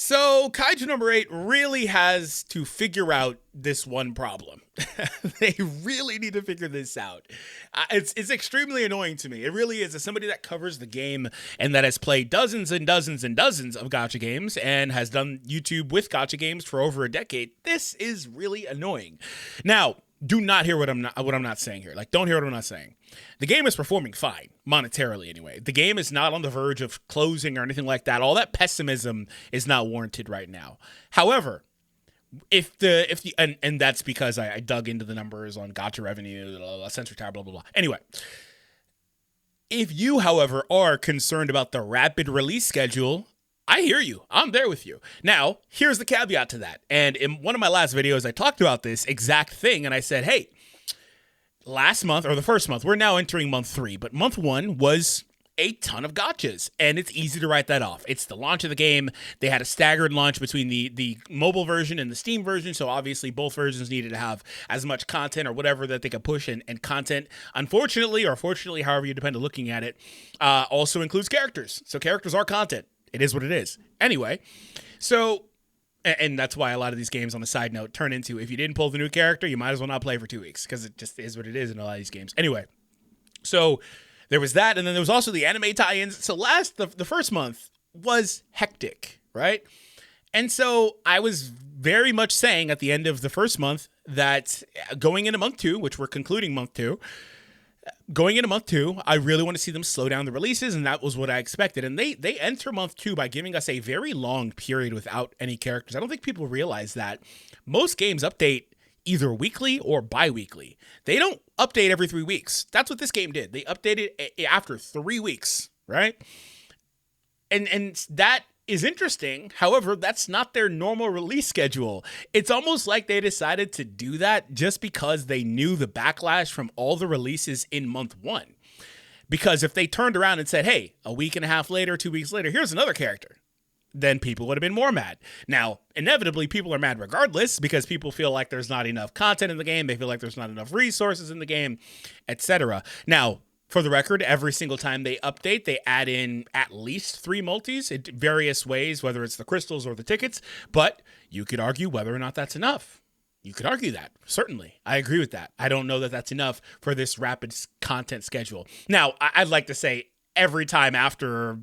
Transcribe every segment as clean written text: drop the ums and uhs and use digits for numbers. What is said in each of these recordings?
So Kaiju number 8 really has to figure out this one problem. They really need to figure this out. It's extremely annoying to me. It really is. As somebody that covers the game and that has played dozens and dozens and dozens of gacha games and has done YouTube with gacha games for over a decade, this is really annoying. Now, do not hear what I'm not saying here. Like, don't hear what I'm not saying. The game is performing fine, monetarily anyway. The game is not on the verge of closing or anything like that. All that pessimism is not warranted right now. However, and that's because I dug into the numbers on gacha revenue, sensor tab, blah, blah, blah. Anyway, if you, however, are concerned about the rapid release schedule, I hear you. I'm there with you. Now, here's the caveat to that. And in one of my last videos, I talked about this exact thing. And I said, hey, last month, or the first month, we're now entering month 3, but month 1 was a ton of gachas. And it's easy to write that off. It's the launch of the game. They had a staggered launch between the mobile version and the Steam version. So obviously both versions needed to have as much content or whatever that they could push. And content, unfortunately, or fortunately, however you depend on looking at it, also includes characters. So characters are content. It is what it is. Anyway, so, and that's why a lot of these games, on the side note, turn into, if you didn't pull the new character, you might as well not play for 2 weeks, because it just is what it is in a lot of these games. Anyway, so there was that, and then there was also the anime tie-ins. So the first month was hectic, right? And so I was very much saying at the end of the first month that going into month 2, which we're concluding month 2, going into month 2, I really want to see them slow down the releases, and that was what I expected. And they enter month 2 by giving us a very long period without any characters. I don't think people realize that most games update either weekly or bi-weekly. They don't update every 3 weeks. That's what this game did. They updated after 3 weeks, right? And that is interesting. However, that's not their normal release schedule. It's almost like they decided to do that just because they knew the backlash from all the releases in month 1. Because if they turned around and said, hey, a week and a half later, 2 weeks later, here's another character, then people would have been more mad. Now, inevitably, people are mad regardless because people feel like there's not enough content in the game. They feel like there's not enough resources in the game, etc. Now, for the record, every single time they update, they add in at least 3 multis in various ways, whether it's the crystals or the tickets. But you could argue whether or not that's enough. You could argue that, certainly. I agree with that. I don't know that that's enough for this rapid content schedule. Now, I'd like to say every time after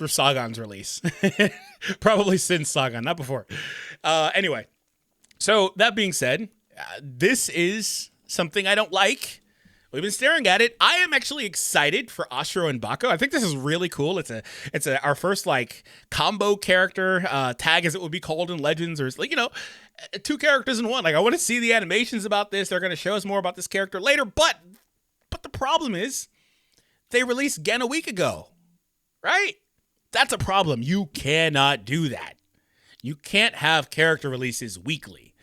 Sagan's release. Probably since Sagan, not before. Anyway, so that being said, this is something I don't like. We've been staring at it. I am actually excited for Ashiro and Bakko. I think this is really cool. It's our first like combo character tag, as it would be called in Legends, or it's like, 2 characters in one. Like, I want to see the animations about this. They're going to show us more about this character later. But the problem is, they released Gen a week ago, right? That's a problem. You cannot do that. You can't have character releases weekly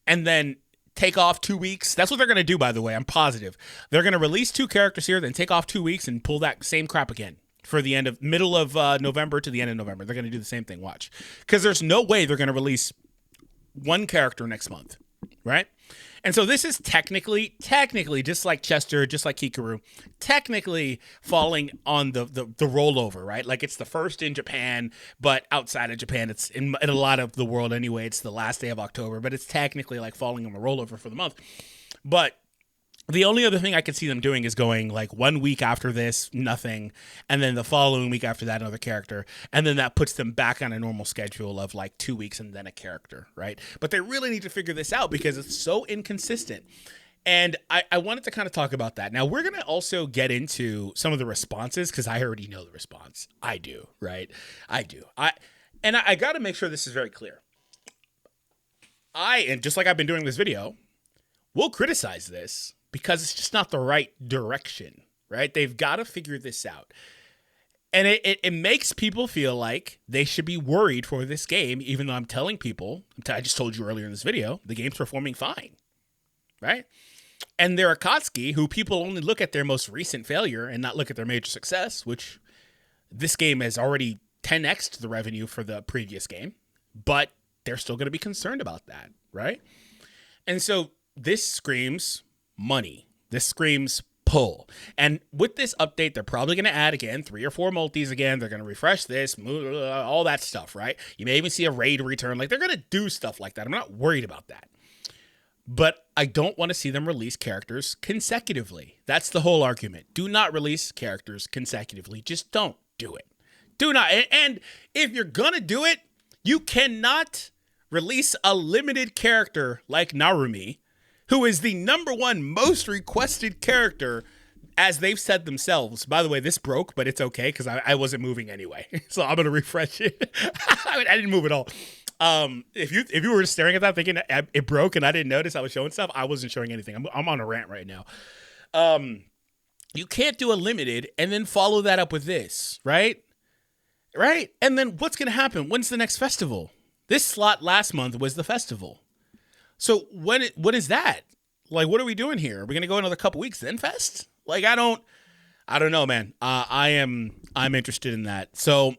and then take off 2 weeks. That's what they're going to do, by the way. I'm positive. They're going to release 2 characters here, then take off 2 weeks and pull that same crap again for the middle of November to the end of November. They're going to do the same thing. Watch. Because there's no way they're going to release 1 character next month, right? And so this is technically, just like Chester, just like Hikaru, technically falling on the rollover, right? Like, it's the first in Japan, but outside of Japan, it's in a lot of the world anyway. It's the last day of October, but it's technically like falling on the rollover for the month. But the only other thing I could see them doing is going like 1 week after this, nothing. And then the following week after that, another character. And then that puts them back on a normal schedule of like 2 weeks and then a character, right? But they really need to figure this out because it's so inconsistent. And I wanted to kind of talk about that. Now, we're going to also get into some of the responses because I already know the response. I do, right? I do. I got to make sure this is very clear. And just like I've been doing this video, we'll criticize this because it's just not the right direction, right? They've got to figure this out. And it makes people feel like they should be worried for this game, even though I'm telling people, I just told you earlier in this video, the game's performing fine, right? And there are Akatsuki, who people only look at their most recent failure and not look at their major success, which this game has already 10x'd the revenue for the previous game, but they're still going to be concerned about that, right? And so this screams money. This screams pull. And with this update, they're probably going to add again 3 or 4 multis again. They're going to refresh this, all that stuff, right? You may even see a raid return. Like, they're going to do stuff like that. I'm not worried about that. But I don't want to see them release characters consecutively. That's the whole argument. Do not release characters consecutively. Just don't do it. Do not. And if you're going to do it, you cannot release a limited character like Narumi, who is the #1 most requested character, as they've said themselves. By the way, this broke, but it's okay because I wasn't moving anyway. So I'm going to refresh it. I didn't move at all. If you were staring at that thinking it broke and I didn't notice I was showing stuff, I wasn't showing anything. I'm on a rant right now. You can't do a limited and then follow that up with this, right? Right? And then what's going to happen? When's the next festival? This slot last month was the festival. So what is that? Like, what are we doing here? Are we going to go another couple weeks then fest? Like, I don't know, man. I'm interested in that. So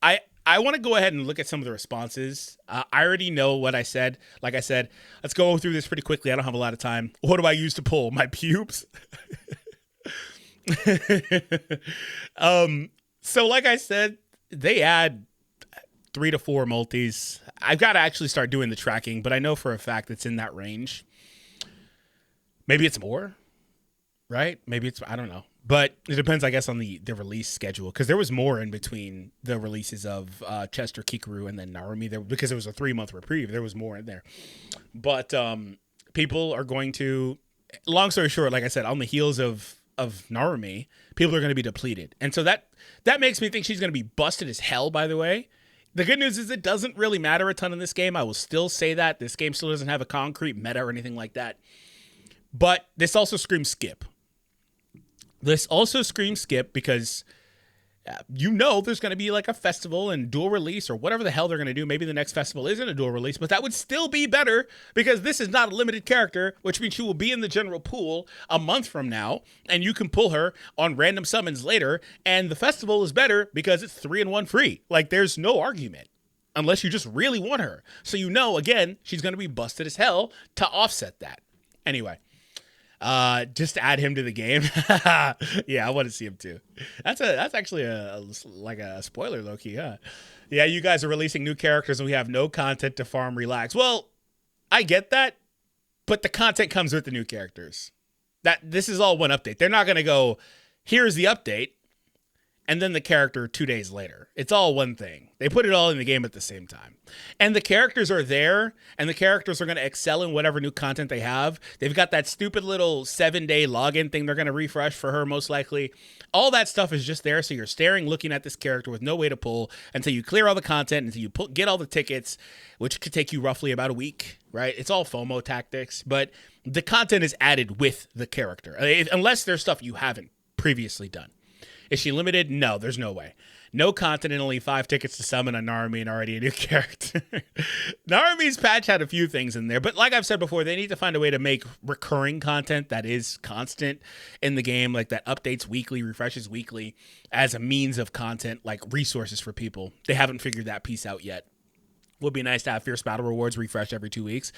I want to go ahead and look at some of the responses. I already know what I said. Like I said, let's go through this pretty quickly. I don't have a lot of time. What do I use to pull? My pubes? So like I said, they add 3 to 4 multis. I've got to actually start doing the tracking, but I know for a fact it's in that range. Maybe it's more, right? Maybe it's, I don't know. But it depends, I guess, on the release schedule, because there was more in between the releases of Chester, Kikaru, and then Narumi. Because it was a 3-month reprieve, there was more in there. But people are going to, long story short, like I said, on the heels of Narumi, people are going to be depleted. And so that makes me think she's going to be busted as hell, by the way. The good news is it doesn't really matter a ton in this game. I will still say that. This game still doesn't have a concrete meta or anything like that. But this also screams skip. This also screams skip because there's going to be like a festival and dual release or whatever the hell they're going to do. Maybe the next festival isn't a dual release, but that would still be better because this is not a limited character, which means she will be in the general pool a month from now, and you can pull her on random summons later, and the festival is better because it's 3-in-1 free. Like, there's no argument unless you just really want her. So again, she's going to be busted as hell to offset that. Anyway. Just add him to the game. Yeah, I want to see him too. That's actually like a spoiler, low key, huh? Yeah, you guys are releasing new characters and we have no content to farm. Relax. Well, I get that, but the content comes with the new characters. This is all one update. They're not gonna go, here's the update, and then the character 2 days later. It's all one thing. They put it all in the game at the same time. And the characters are there, and the characters are going to excel in whatever new content they have. They've got that stupid little 7-day login thing they're going to refresh for her, most likely. All that stuff is just there, so you're staring, looking at this character with no way to pull until you clear all the content, until you get all the tickets, which could take you roughly about a week, right? It's all FOMO tactics, but the content is added with the character, unless there's stuff you haven't previously done. Is she limited? No, there's no way. No content and only 5 tickets to summon on Narumi and already a new character. Narumi's patch had a few things in there, but like I've said before, they need to find a way to make recurring content that is constant in the game, like that updates weekly, refreshes weekly, as a means of content, like resources for people. They haven't figured that piece out yet. Would be nice to have Fierce Battle rewards refresh every 2 weeks.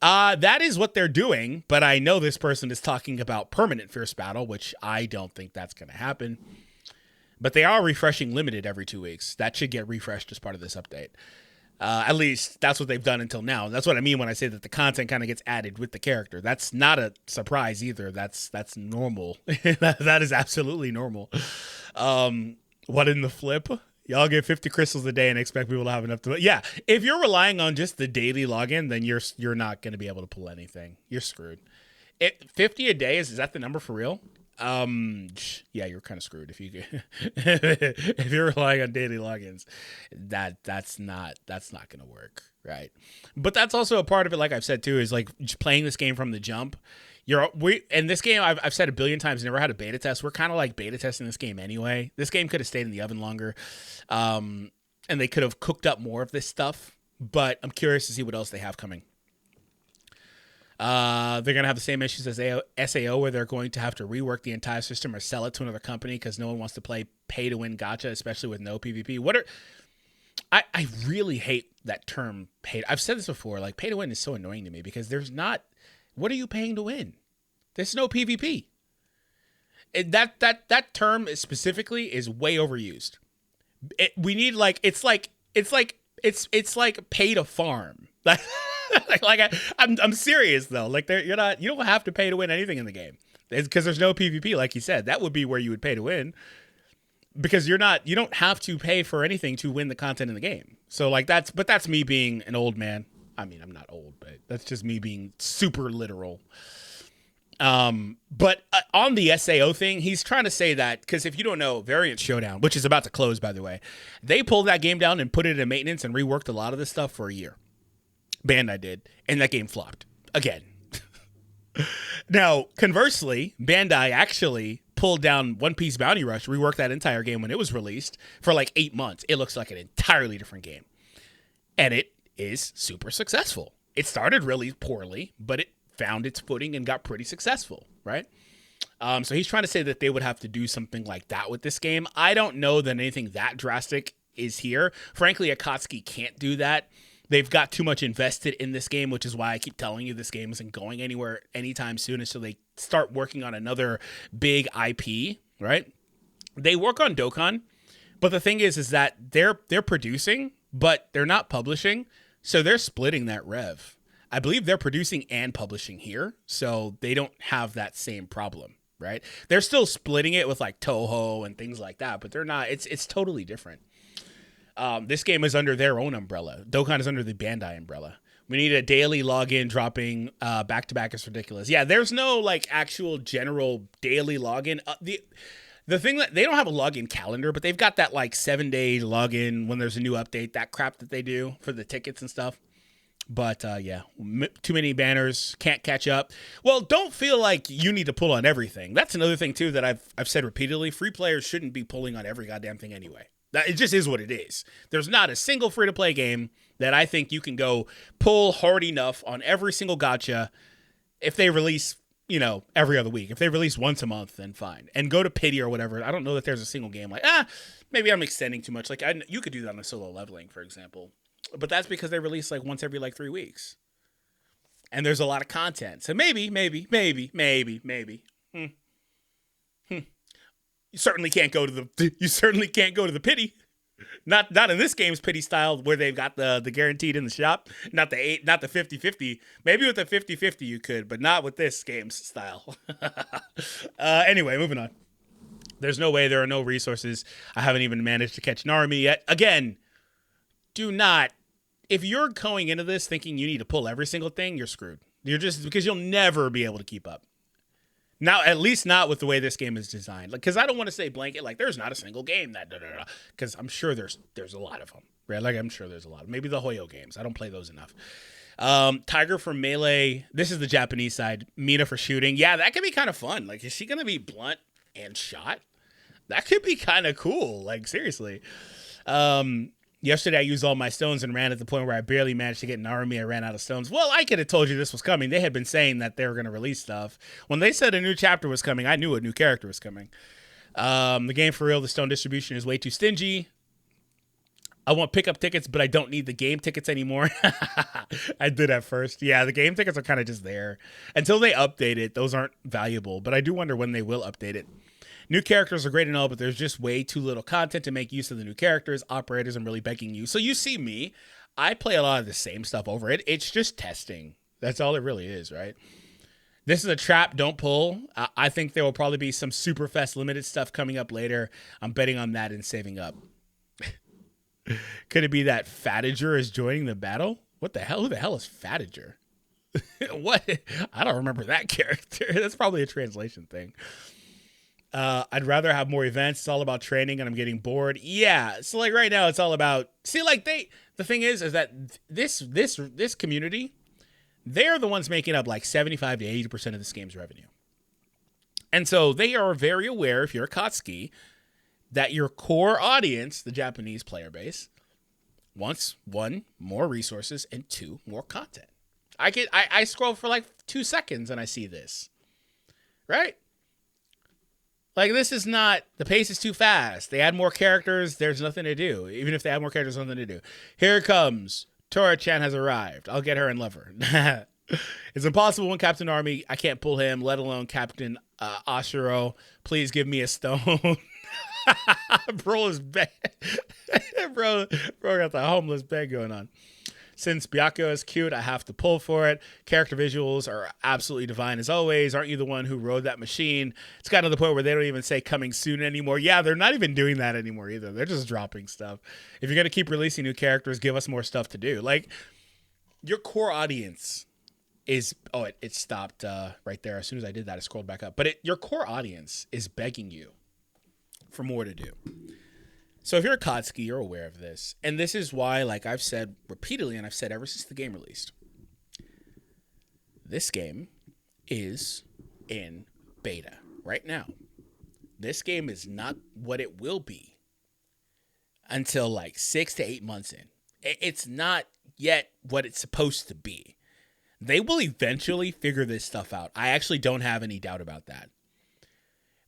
That is what they're doing, but I know this person is talking about permanent Fierce Battle, which I don't think that's going to happen. But they are refreshing limited every 2 weeks. That should get refreshed as part of this update. At least that's what they've done until now. That's what I mean when I say that the content kind of gets added with the character. That's not a surprise either. That's normal. That is absolutely normal. What in the flip? Y'all get 50 crystals a day and expect people to have enough to... Yeah, if you're relying on just the daily login, then you're not going to be able to pull anything. You're screwed. 50 a day, is that the number for real? Yeah, you're kind of screwed if you're relying on daily logins. That's not gonna work, right? But that's also a part of it. Like I've said too, is like just playing this game from the jump. And this game I've said a billion times, never had a beta test. We're kind of like beta testing this game anyway. This game could have stayed in the oven longer, and they could have cooked up more of this stuff. But I'm curious to see what else they have coming. They're going to have the same issues as SAO, where they're going to have to rework the entire system or sell it to another company because no one wants to play pay-to-win gacha, especially with no PvP. I really hate that term, pay. I've said this before, like, pay-to-win is so annoying to me because there's not... What are you paying to win? There's no PvP. That term specifically is way overused. We need it's like pay to farm. I'm serious though. Like you don't have to pay to win anything in the game. It's because there's no PvP, like you said. That would be where you would pay to win. Because you don't have to pay for anything to win the content in the game. So like that's me being an old man. I mean, I'm not old, but that's just me being super literal. But on the SAO thing, he's trying to say that, because if you don't know, Variant Showdown, which is about to close, by the way, they pulled that game down and put it in maintenance and reworked a lot of this stuff for a year. Bandai did, and that game flopped again. Now, conversely, Bandai actually pulled down One Piece Bounty Rush, reworked that entire game when it was released for like 8 months. It looks like an entirely different game, and it is super successful. It started really poorly, but it found its footing and got pretty successful, right? So he's trying to say that they would have to do something like that with this game. I don't know that anything that drastic is here. Frankly, Akatsuki can't do that. They've got too much invested in this game, which is why I keep telling you this game isn't going anywhere anytime soon until they start working on another big IP, right? They work on Dokkan, but the thing is that they're producing, but they're not publishing, so they're splitting that rev. I believe they're producing and publishing here, so they don't have that same problem, right? They're still splitting it with like Toho and things like that, but they're not. It's totally different. This game is under their own umbrella. Dokkan is under the Bandai umbrella. We need a daily login dropping back to back is ridiculous. Yeah, there's no like actual general daily login. The thing that they don't have a login calendar, but they've got that like 7-day login when there's a new update, that crap that they do for the tickets and stuff. But yeah, too many banners, can't catch up. Well, don't feel like you need to pull on everything. That's another thing too that I've said repeatedly. Free players shouldn't be pulling on every goddamn thing anyway. It just is what it is. There's not a single free-to-play game that I think you can go pull hard enough on every single gacha if they release, every other week. If they release once a month, then fine. And go to pity or whatever. I don't know that there's a single game like, maybe I'm extending too much. Like, you could do that on Solo Leveling, for example. But that's because they release like once every like 3 weeks. And there's a lot of content. So maybe. You certainly can't go to the pity. Not in this game's pity style where they've got the guaranteed in the shop. Not the 50-50. Maybe with the 50-50 you could, but not with this game's style. Anyway, moving on. There's no way, there are no resources. I haven't even managed to catch Narumi yet. Again, do not. If you're going into this thinking you need to pull every single thing, you're screwed. You're just, because you'll never be able to keep up. Now, at least not with the way this game is designed. Like, because I don't want to say blanket, like, there's not a single game that, because I'm sure there's a lot of them, right? Like, I'm sure there's a lot. Maybe the Hoyo games. I don't play those enough. Tiger for Melee. This is the Japanese side. Mina for shooting. Yeah, that could be kind of fun. Like, is she going to be blunt and shot? That could be kind of cool. Like, seriously. Yesterday, I used all my stones and ran at the point where I barely managed to get an army. I ran out of stones. Well, I could have told you this was coming. They had been saying that they were going to release stuff. When they said a new chapter was coming, I knew a new character was coming. The game for real, the stone distribution is way too stingy. I want pickup tickets, but I don't need the game tickets anymore. I did at first. Yeah, the game tickets are kind of just there. Until they update it, those aren't valuable. But I do wonder when they will update it. New characters are great and all, but there's just way too little content to make use of the new characters. Operators, I'm really begging you. So you see me, I play a lot of the same stuff over it. It's just testing. That's all it really is, right? This is a trap, don't pull. I think there will probably be some super fast limited stuff coming up later. I'm betting on that and saving up. Could it be that Fatager is joining the battle? What the hell? Who the hell is Fatager? What? I don't remember that character. That's probably a translation thing. I'd rather have more events. It's all about training and I'm getting bored. Yeah. So like right now it's all about, the thing is that this community, they're the ones making up like 75 to 80% of this game's revenue. And so they are very aware, if you're a Katsuki, that your core audience, the Japanese player base, wants 1, more resources, and 2, more content. I scroll for like 2 seconds and I see this. Right? Like, this is not, the pace is too fast. They add more characters, there's nothing to do. Even if they add more characters, there's nothing to do. Here it comes. Tora-chan has arrived. I'll get her and love her. It's impossible when Captain Army. I can't pull him, let alone Captain Ashiro. Please give me a stone. Bro is bad. bro got the homeless bed going on. Since Bakko is cute, I have to pull for it. Character visuals are absolutely divine as always. Aren't you the one who rode that machine? It's gotten to the point where they don't even say coming soon anymore. Yeah, they're not even doing that anymore either. They're just dropping stuff. If you're going to keep releasing new characters, give us more stuff to do. Like, your core audience is... Oh, it stopped right there. As soon as I did that, it scrolled back up. But your core audience is begging you for more to do. So if you're a Kotsky, you're aware of this. And this is why, like I've said repeatedly, and I've said ever since the game released, this game is in beta right now. This game is not what it will be until like 6 to 8 months in. It's not yet what it's supposed to be. They will eventually figure this stuff out. I actually don't have any doubt about that.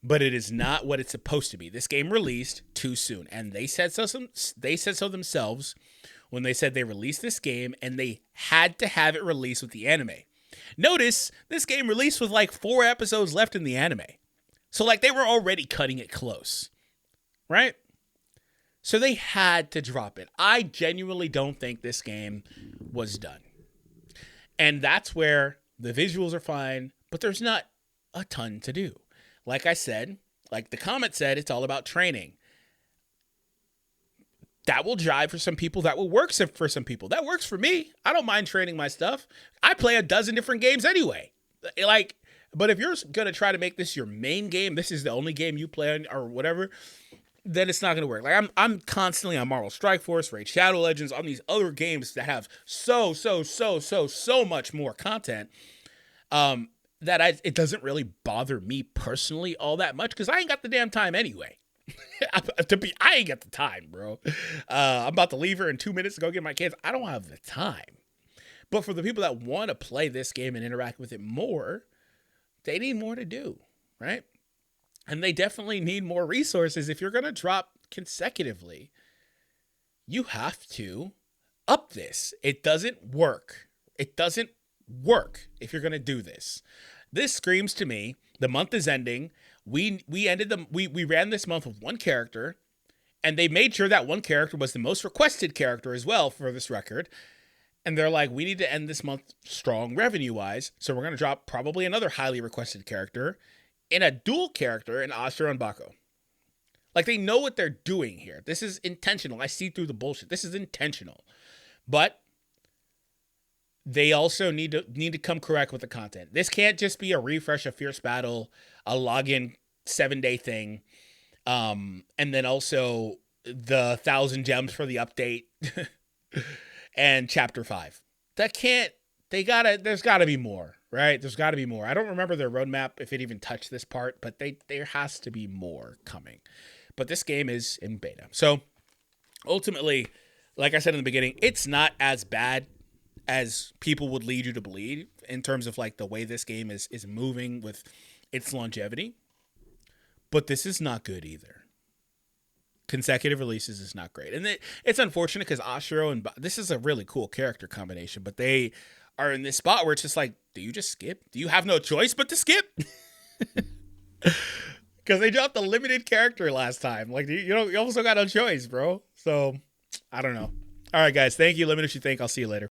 But it is not what it's supposed to be. This game released too soon, and they said so. They said so themselves when they said they released this game, and they had to have it released with the anime. Notice this game released with like 4 episodes left in the anime, so like they were already cutting it close, right? So they had to drop it. I genuinely don't think this game was done, and that's where the visuals are fine, but there's not a ton to do. Like I said, like the comment said, it's all about training. That will jive for some people. That will work for some people. That works for me. I don't mind training my stuff. I play a dozen different games anyway. Like, but if you're going to try to make this your main game, this is the only game you play on or whatever, then it's not going to work. Like I'm constantly on Marvel Strike Force, Raid Shadow Legends, on these other games that have so much more content. It doesn't really bother me personally all that much because I ain't got the damn time anyway. I ain't got the time, bro. I'm about to leave her in 2 minutes to go get my kids. I don't have the time. But for the people that want to play this game and interact with it more, they need more to do, right? And they definitely need more resources. If you're going to drop consecutively, you have to up this. It doesn't work. It doesn't work if you're going to do this. This screams to me, the month is ending. We ran this month with one character, and they made sure that one character was the most requested character as well for this record. And they're like, we need to end this month strong revenue-wise, so we're going to drop probably another highly requested character in a dual character in Ashiro and Bakko. Like, they know what they're doing here. This is intentional. I see through the bullshit. This is intentional. But they also need to come correct with the content. This can't just be a refresh, a fierce battle, a login 7-day thing, and then also the 1,000 gems for the update and chapter 5. That can't. There's gotta be more, right? There's gotta be more. I don't remember their roadmap if it even touched this part, but there has to be more coming. But this game is in beta, so ultimately, like I said in the beginning, it's not as bad as people would lead you to believe in terms of like the way this game is moving with its longevity. But this is not good either. Consecutive releases is not great. And it's unfortunate because Ashiro and this is a really cool character combination, but they are in this spot where it's just like, do you just skip? Do you have no choice but to skip? Because they dropped a limited character last time. Like, you also got no choice, bro. So, I don't know. All right, guys. Thank you. Let me know what you think. I'll see you later.